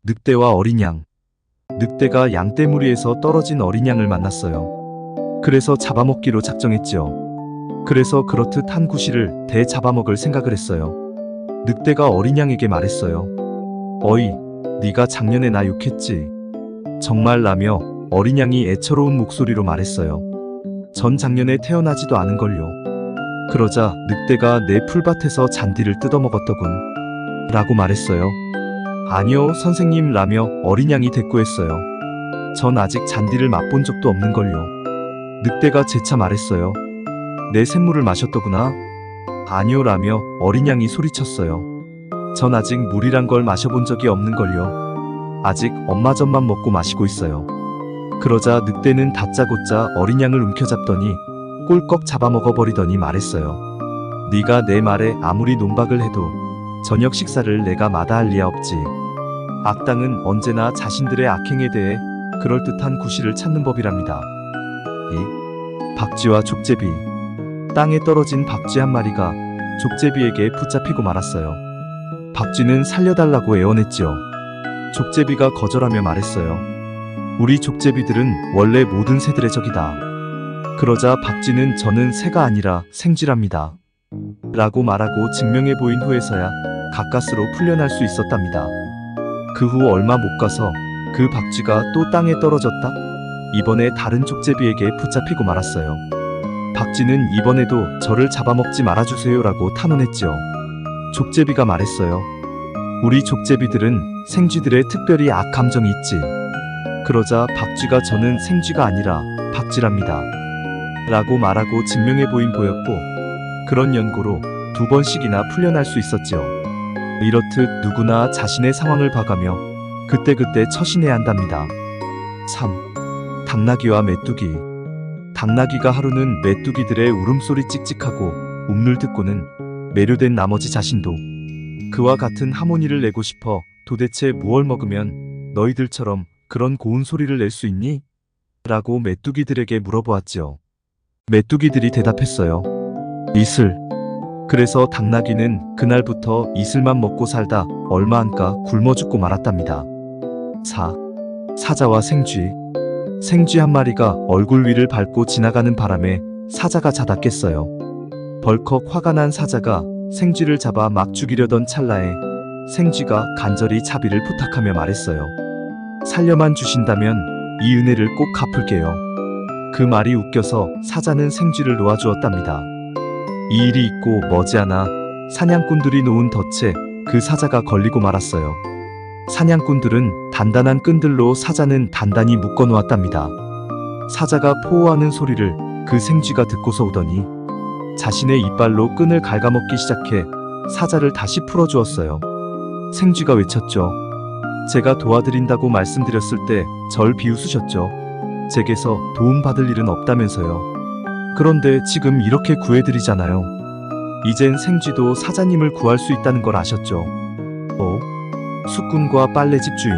늑대와 어린 양. 늑대가 양떼무리에서 떨어진 어린 양을 만났어요. 그래서 잡아먹기로 작정했지요. 그래서 그렇듯 한 구실을 대 잡아먹을 생각을 했어요. 늑대가 어린 양에게 말했어요. 어이, 네가 작년에 나 욕했지. 정말라며 어린 양이 애처로운 목소리로 말했어요. 전 작년에 태어나지도 않은걸요. 그러자 늑대가 내 풀밭에서 잔디를 뜯어먹었더군 라고 말했어요. 아니요 선생님 라며 어린 양이 대꾸했어요. 전 아직 잔디를 맛본 적도 없는걸요. 늑대가 재차 말했어요. 내 샘물을 마셨더구나. 아니요 라며 어린 양이 소리쳤어요. 전 아직 물이란 걸 마셔본 적이 없는걸요. 아직 엄마 젖만 먹고 마시고 있어요. 그러자 늑대는 다짜고짜 어린 양을 움켜잡더니 꼴꺽 잡아먹어버리더니 말했어요. 네가 내 말에 아무리 논박을 해도 저녁 식사를 내가 마다할 리야 없지. 악당은 언제나 자신들의 악행에 대해 그럴듯한 구실을 찾는 법이랍니다. 이 박쥐와 족제비. 땅에 떨어진 박쥐 한 마리가 족제비에게 붙잡히고 말았어요. 박쥐는 살려달라고 애원했지요. 족제비가 거절하며 말했어요. 우리 족제비들은 원래 모든 새들의 적이다. 그러자 박쥐는 저는 새가 아니라 생쥐랍니다. 라고 말하고 증명해 보인 후에서야 가까스로 풀려날 수 있었답니다. 그 후 얼마 못 가서 그 박쥐가 또 땅에 떨어졌다. 이번에 다른 족제비에게 붙잡히고 말았어요. 박쥐는 이번에도 저를 잡아먹지 말아주세요라고 탄원했지요. 족제비가 말했어요. 우리 족제비들은 생쥐들의 특별히 악감정이 있지. 그러자 박쥐가 저는 생쥐가 아니라 박쥐랍니다. 라고 말하고 증명해 보인 보였고 그런 연고로 2번씩이나 풀려날 수 있었지요. 이렇듯 누구나 자신의 상황을 봐가며 그때그때 처신해야 한답니다. 3. 당나귀와 메뚜기. 당나귀가 하루는 메뚜기들의 울음소리 찍찍하고 음를 듣고는 매료된 나머지 자신도 그와 같은 하모니를 내고 싶어 도대체 무얼 먹으면 너희들처럼 그런 고운 소리를 낼 수 있니? 라고 메뚜기들에게 물어보았지요. 메뚜기들이 대답했어요. 이슬. 그래서 당나귀는 그날부터 이슬만 먹고 살다 얼마 안가 굶어 죽고 말았답니다. 4. 사자와 생쥐. 생쥐 한 마리가 얼굴 위를 밟고 지나가는 바람에 사자가 자다 깼어요. 벌컥 화가 난 사자가 생쥐를 잡아 막 죽이려던 찰나에 생쥐가 간절히 자비를 부탁하며 말했어요. 살려만 주신다면 이 은혜를 꼭 갚을게요. 그 말이 웃겨서 사자는 생쥐를 놓아주었답니다. 이 일이 있고 머지않아 사냥꾼들이 놓은 덫에 그 사자가 걸리고 말았어요. 사냥꾼들은 단단한 끈들로 사자는 단단히 묶어 놓았답니다. 사자가 포호하는 소리를 그 생쥐가 듣고서 오더니 자신의 이빨로 끈을 갉아먹기 시작해 사자를 다시 풀어주었어요. 생쥐가 외쳤죠. 제가 도와드린다고 말씀드렸을 때 절 비웃으셨죠. 제게서 도움받을 일은 없다면서요. 그런데 지금 이렇게 구해드리잖아요. 이젠 생쥐도 사자님을 구할 수 있다는 걸 아셨죠? 숙군과 빨래집 주인.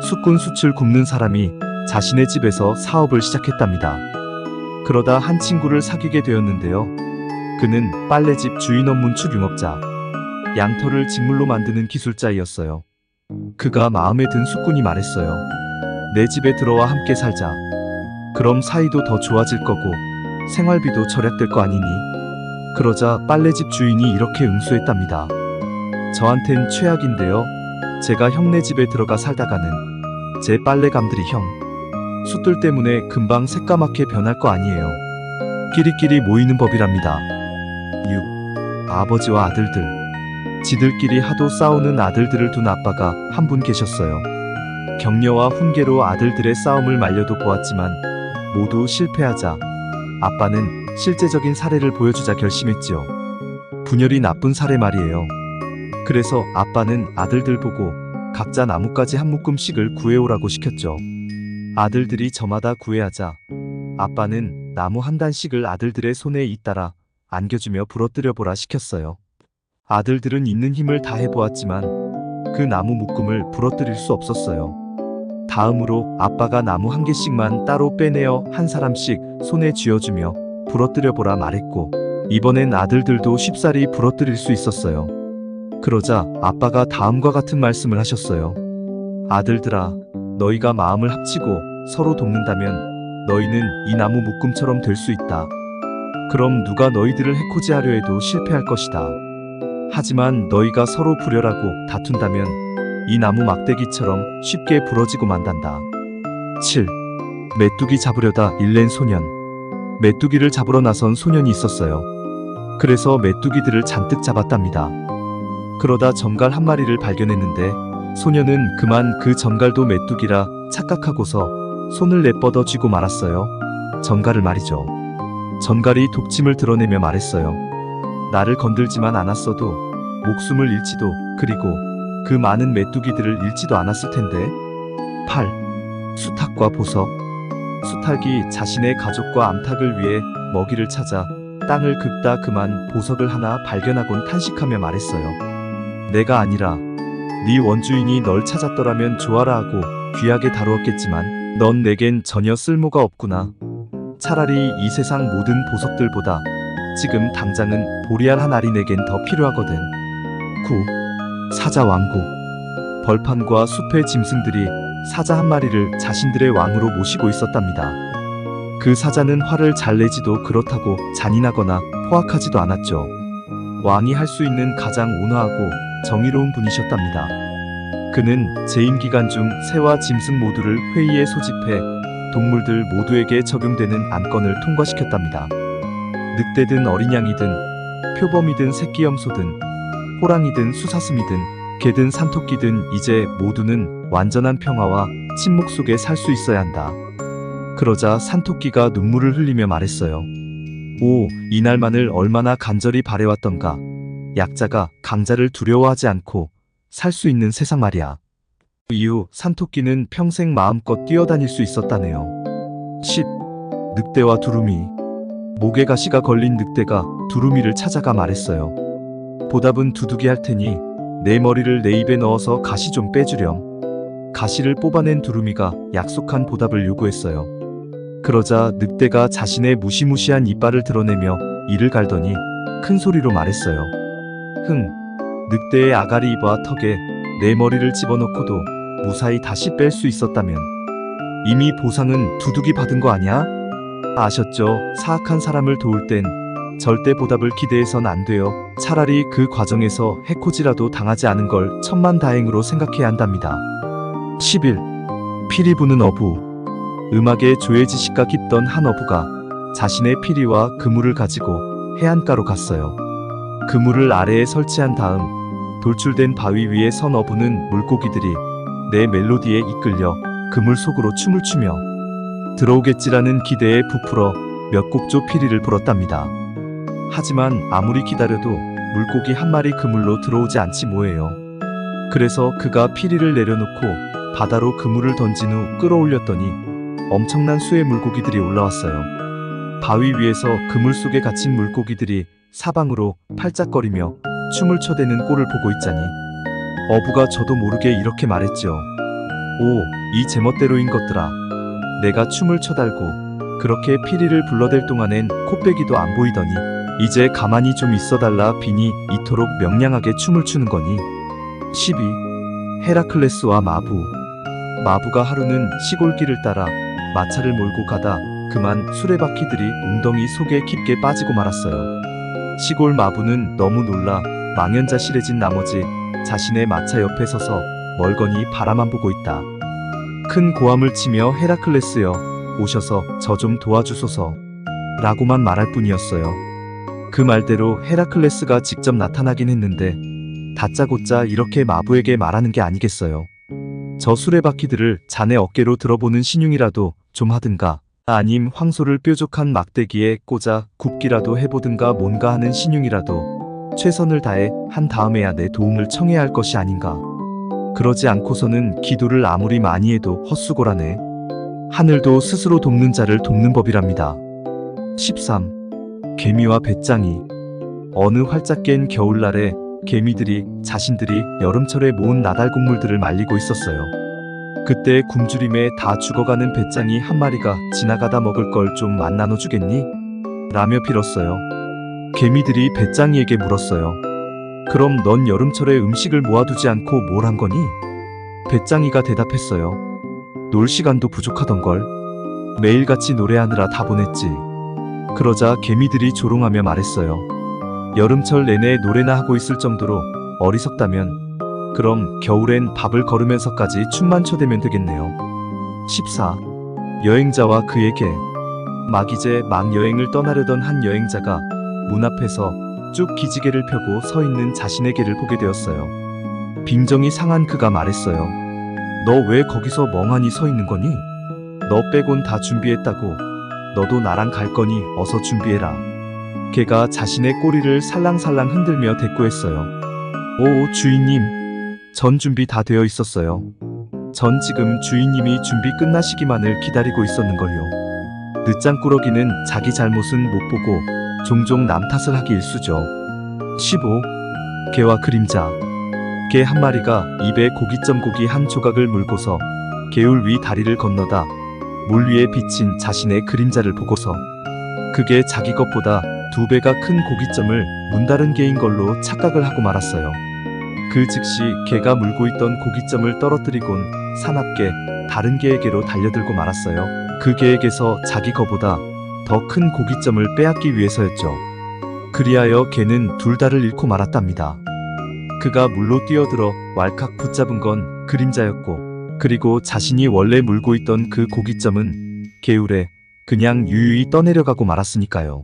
숙군 숯을 굽는 사람이 자신의 집에서 사업을 시작했답니다. 그러다 한 친구를 사귀게 되었는데요. 그는 빨래집 주인 업문출 융업자, 양털을 직물로 만드는 기술자이었어요. 그가 마음에 든 숙군이 말했어요. 내 집에 들어와 함께 살자. 그럼 사이도 더 좋아질 거고 생활비도 절약될 거 아니니? 그러자 빨래집 주인이 이렇게 응수했답니다. 저한텐 최악인데요. 제가 형네 집에 들어가 살다가는 제 빨래감들이 형 숯들 때문에 금방 새까맣게 변할 거 아니에요. 끼리끼리 모이는 법이랍니다. 6. 아버지와 아들들. 지들끼리 하도 싸우는 아들들을 둔 아빠가 한 분 계셨어요. 격려와 훈계로 아들들의 싸움을 말려도 보았지만 모두 실패하자 아빠는 실제적인 사례를 보여주자 결심했지요. 분열이 나쁜 사례 말이에요. 그래서 아빠는 아들들 보고 각자 나뭇가지 한 묶음씩을 구해오라고 시켰죠. 아들들이 저마다 구해하자 아빠는 나무 한 단씩을 아들들의 손에 잇따라 안겨주며 부러뜨려보라 시켰어요. 아들들은 있는 힘을 다해 보았지만 그 나무 묶음을 부러뜨릴 수 없었어요. 다음으로 아빠가 나무 한 개씩만 따로 빼내어 한 사람씩 손에 쥐어주며 부러뜨려보라 말했고 이번엔 아들들도 쉽사리 부러뜨릴 수 있었어요. 그러자 아빠가 다음과 같은 말씀을 하셨어요. 아들들아, 너희가 마음을 합치고 서로 돕는다면 너희는 이 나무 묶음처럼 될 수 있다. 그럼 누가 너희들을 해코지하려 해도 실패할 것이다. 하지만 너희가 서로 불혈하고 다툰다면 이 나무 막대기처럼 쉽게 부러지고 만단다. 7. 메뚜기 잡으려다 일낸 소년. 메뚜기를 잡으러 나선 소년이 있었어요. 그래서 메뚜기들을 잔뜩 잡았답니다. 그러다 전갈 한 마리를 발견했는데 소년은 그만 그 전갈도 메뚜기라 착각하고서 손을 내뻗어 쥐고 말았어요. 전갈을 말이죠. 전갈이 독침을 드러내며 말했어요. 나를 건들지만 않았어도 목숨을 잃지도, 그리고 그 많은 메뚜기들을 잃지도 않았을 텐데. 8. 수탉과 보석. 수탉이 자신의 가족과 암탉을 위해 먹이를 찾아 땅을 긁다 그만 보석을 하나 발견하곤 탄식하며 말했어요. 내가 아니라 네 원주인이 널 찾았더라면 좋아라 하고 귀하게 다루었겠지만 넌 내겐 전혀 쓸모가 없구나. 차라리 이 세상 모든 보석들보다 지금 당장은 보리알 한 알이 내겐 더 필요하거든. 9. 사자 왕국. 벌판과 숲의 짐승들이 사자 한 마리를 자신들의 왕으로 모시고 있었답니다. 그 사자는 화를 잘 내지도 그렇다고 잔인하거나 포악하지도 않았죠. 왕이 할 수 있는 가장 온화하고 정의로운 분이셨답니다. 그는 재임 기간 중 새와 짐승 모두를 회의에 소집해 동물들 모두에게 적용되는 안건을 통과시켰답니다. 늑대든 어린 양이든 표범이든 새끼 염소든 호랑이든 수사슴이든 개든 산토끼든 이제 모두는 완전한 평화와 침묵 속에 살 수 있어야 한다. 그러자 산토끼가 눈물을 흘리며 말했어요. 오, 이날만을 얼마나 간절히 바래왔던가. 약자가 강자를 두려워하지 않고 살 수 있는 세상 말이야. 그 이후 산토끼는 평생 마음껏 뛰어다닐 수 있었다네요. 10. 늑대와 두루미. 목에 가시가 걸린 늑대가 두루미를 찾아가 말했어요. 보답은 두둑이 할 테니 내 머리를 내 입에 넣어서 가시 좀 빼주렴. 가시를 뽑아낸 두루미가 약속한 보답을 요구했어요. 그러자 늑대가 자신의 무시무시한 이빨을 드러내며 이를 갈더니 큰 소리로 말했어요. 흥, 늑대의 아가리 입과 턱에 내 머리를 집어넣고도 무사히 다시 뺄 수 있었다면 이미 보상은 두둑이 받은 거 아니야? 아셨죠? 사악한 사람을 도울 땐 절대 보답을 기대해선 안 돼요. 차라리 그 과정에서 해코지라도 당하지 않은 걸 천만다행으로 생각해야 한답니다. 11. 피리 부는 어부. 음악에 조예지식가 깊던 한 어부가 자신의 피리와 그물을 가지고 해안가로 갔어요. 그물을 아래에 설치한 다음 돌출된 바위 위에 선 어부는 물고기들이 내 멜로디에 이끌려 그물 속으로 춤을 추며 들어오겠지라는 기대에 부풀어 몇 곡조 피리를 불었답니다. 하지만 아무리 기다려도 물고기 한 마리 그물로 들어오지 않지 뭐예요. 그래서 그가 피리를 내려놓고 바다로 그물을 던진 후 끌어올렸더니 엄청난 수의 물고기들이 올라왔어요. 바위 위에서 그물 속에 갇힌 물고기들이 사방으로 팔짝거리며 춤을 춰대는 꼴을 보고 있자니 어부가 저도 모르게 이렇게 말했죠. 오, 이 제멋대로인 것들아. 내가 춤을 춰달고 그렇게 피리를 불러댈 동안엔 코빼기도 안 보이더니 이제 가만히 좀 있어달라 비니 이토록 명량하게 춤을 추는 거니. 12. 헤라클레스와 마부. 마부가 하루는 시골길을 따라 마차를 몰고 가다 그만 수레바퀴들이 웅덩이 속에 깊게 빠지고 말았어요. 시골 마부는 너무 놀라 망연자실해진 나머지 자신의 마차 옆에 서서 멀거니 바라만 보고 있다. 큰 고함을 치며 헤라클레스여, 오셔서 저 좀 도와주소서 라고만 말할 뿐이었어요. 그 말대로 헤라클레스가 직접 나타나긴 했는데 다짜고짜 이렇게 마부에게 말하는 게 아니겠어요. 저 수레바퀴들을 자네 어깨로 들어보는 신용이라도 좀 하든가, 아님 황소를 뾰족한 막대기에 꽂아 굽기라도 해보든가 뭔가 하는 신용이라도 최선을 다해 한 다음에야 내 도움을 청해야 할 것이 아닌가. 그러지 않고서는 기도를 아무리 많이 해도 헛수고라네. 하늘도 스스로 돕는 자를 돕는 법이랍니다. 13. 개미와 배짱이. 어느 활짝 깬 겨울날에 개미들이 자신들이 여름철에 모은 나달곡물들을 말리고 있었어요. 그때 굶주림에 다 죽어가는 배짱이 한 마리가 지나가다 먹을 걸 좀 안 나눠주겠니? 라며 빌었어요. 개미들이 배짱이에게 물었어요. 그럼 넌 여름철에 음식을 모아두지 않고 뭘 한 거니? 배짱이가 대답했어요. 놀 시간도 부족하던걸. 매일같이 노래하느라 다 보냈지. 그러자 개미들이 조롱하며 말했어요. 여름철 내내 노래나 하고 있을 정도로 어리석다면 그럼 겨울엔 밥을 거르면서까지 춤만 춰대면 되겠네요. 14. 여행자와 그의 개. 막 이제 막 여행을 떠나려던 한 여행자가 문 앞에서 쭉 기지개를 펴고 서 있는 자신의 개를 보게 되었어요. 빈정이 상한 그가 말했어요. 너 왜 거기서 멍하니 서 있는 거니? 너 빼곤 다 준비했다고. 너도 나랑 갈 거니 어서 준비해라. 개가 자신의 꼬리를 살랑살랑 흔들며 대꾸했어요. 오, 주인님. 전 준비 다 되어 있었어요. 전 지금 주인님이 준비 끝나시기만을 기다리고 있었는걸요. 늦장꾸러기는 자기 잘못은 못 보고 종종 남 탓을 하기 일쑤죠. 15. 개와 그림자. 개 한 마리가 입에 고깃점 고기 한 조각을 물고서 개울 위 다리를 건너다 물 위에 비친 자신의 그림자를 보고서 그게 자기 것보다 2배가 큰 고깃점을 문다른 개인 걸로 착각을 하고 말았어요. 그 즉시 개가 물고 있던 고깃점을 떨어뜨리곤 사납게 다른 개에게로 달려들고 말았어요. 그 개에게서 자기 거보다 더 큰 고깃점을 빼앗기 위해서였죠. 그리하여 개는 둘 다를 잃고 말았답니다. 그가 물로 뛰어들어 왈칵 붙잡은 건 그림자였고, 그리고 자신이 원래 물고 있던 그 고깃점은 개울에 그냥 유유히 떠내려가고 말았으니까요.